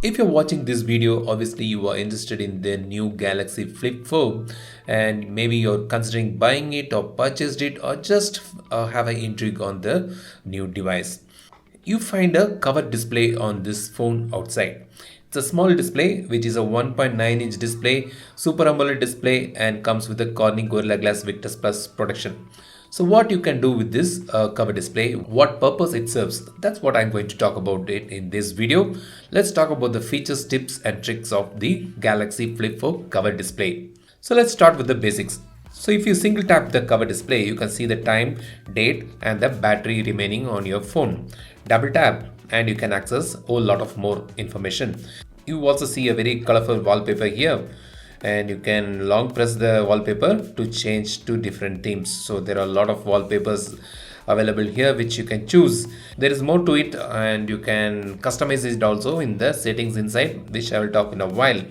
If you're watching this video, obviously you are interested in the new Galaxy Flip 4 and maybe you're considering buying it or purchased it or just have an intrigue on the new device. You find a cover display on this phone outside. It's a small display which is a 1.9-inch display, Super AMOLED display and comes with a Corning Gorilla Glass Victus Plus protection. So what you can do with this cover display, what purpose it serves, that's what I'm going to talk about it in this video. Let's talk about the features, tips and tricks of the Galaxy Flip 4 cover display. So let's start with the basics. So if you single tap the cover display, you can see the time, date and the battery remaining on your phone. Double tap and you can access a whole lot of more information. You also see a very colorful wallpaper here. And you can long press the wallpaper to change to different themes. So there are a lot of wallpapers available here which you can choose. There is more to it and you can customize it also in the settings inside, which I will talk in a while.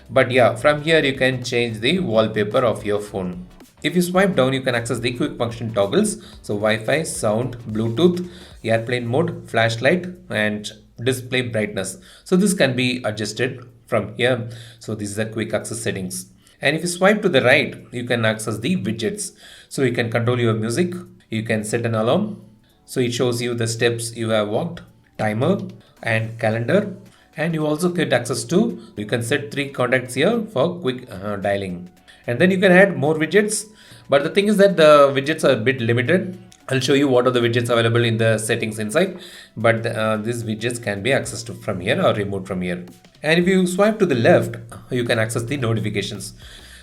But yeah, from here you can change the wallpaper of your phone. If you swipe down, you can access the quick function toggles. So Wi-Fi, sound, Bluetooth, airplane mode, flashlight and display brightness. So this can be adjusted from here. So this is the quick access settings. And if you swipe to the right, you can access the widgets. So you can control your music. You can set an alarm. So it shows you the steps you have walked, timer and calendar. And you also get access to, you can set 3 contacts here for quick dialing. And then you can add more widgets. But the thing is that the widgets are a bit limited. I'll show you what are the widgets available in the settings inside, but these widgets can be accessed from here or removed from here. And if you swipe to the left, you can access the notifications.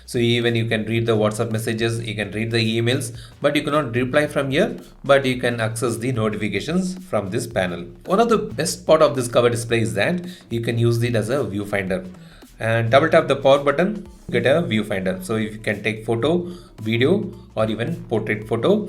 So even you can read the WhatsApp messages, you can read the emails, but you cannot reply from here, but you can access the notifications from this panel. One of the best part of this cover display is that you can use it as a viewfinder. And double tap the power button, get a viewfinder. So if you can take photo, video or even portrait photo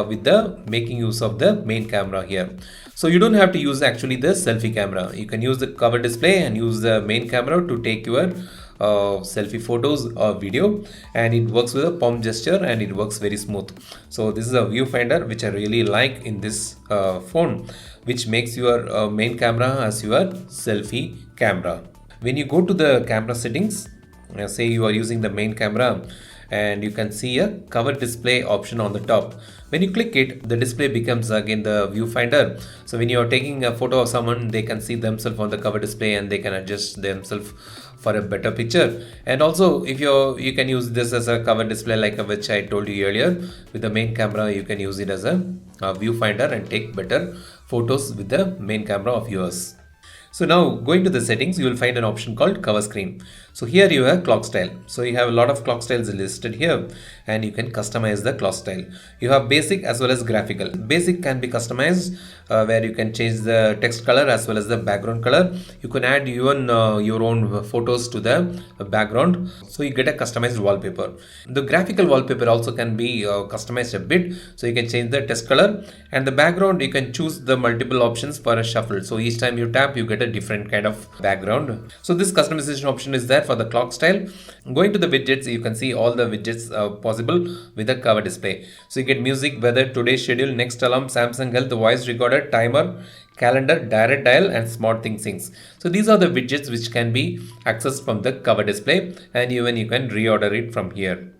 with the making use of the main camera here. So you don't have to use actually the selfie camera. You can use the cover display and use the main camera to take your selfie photos or video, and it works with a palm gesture and it works very smooth. So this is a viewfinder which I really like in this phone, which makes your main camera as your selfie camera. When you go to the camera settings, say you are using the main camera, and you can see a cover display option on the top. When you click it, the display becomes again the viewfinder. So when you are taking a photo of someone, they can see themselves on the cover display and they can adjust themselves for a better picture. And also if you can use this as a cover display like which I told you earlier. With the main camera, you can use it as a viewfinder and take better photos with the main camera of yours. So now going to the settings, you will find an option called cover screen. So here you have clock style. So you have a lot of clock styles listed here and you can customize the clock style. You have basic as well as graphical. Basic can be customized where you can change the text color as well as the background color. You can add even your own photos to the background. So you get a customized wallpaper. The graphical wallpaper also can be customized a bit. So you can change the text color, and the background you can choose the multiple options for a shuffle. So each time you tap, you get a different kind of background. So this customization option is there for the clock style. Going to the widgets, you can see all the widgets possible with the cover display. So you get music, weather, today's schedule, next alarm, Samsung Health, voice recorder, timer, calendar, direct dial and smart things. So these are the widgets which can be accessed from the cover display, and even you can reorder it from here.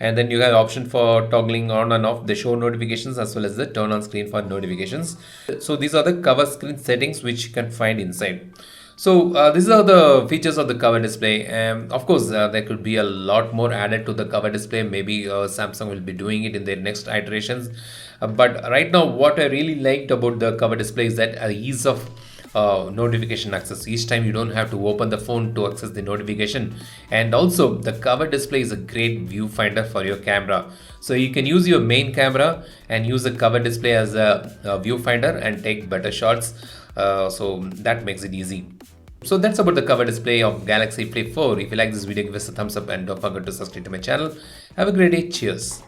And then you have option for toggling on and off the show notifications as well as the turn on screen for notifications. So these are the cover screen settings which you can find inside. So these are the features of the cover display. Of course, there could be a lot more added to the cover display. Maybe Samsung will be doing it in their next iterations. But right now, what I really liked about the cover display is that ease of notification access. Each time you don't have to open the phone to access the notification, and also the cover display is a great viewfinder for your camera. So you can use your main camera and use the cover display as a viewfinder and take better shots. So that makes it easy. So that's about the cover display of Galaxy Flip 4. If you like this video, give us a thumbs up and don't forget to subscribe to my channel. Have a great day. Cheers.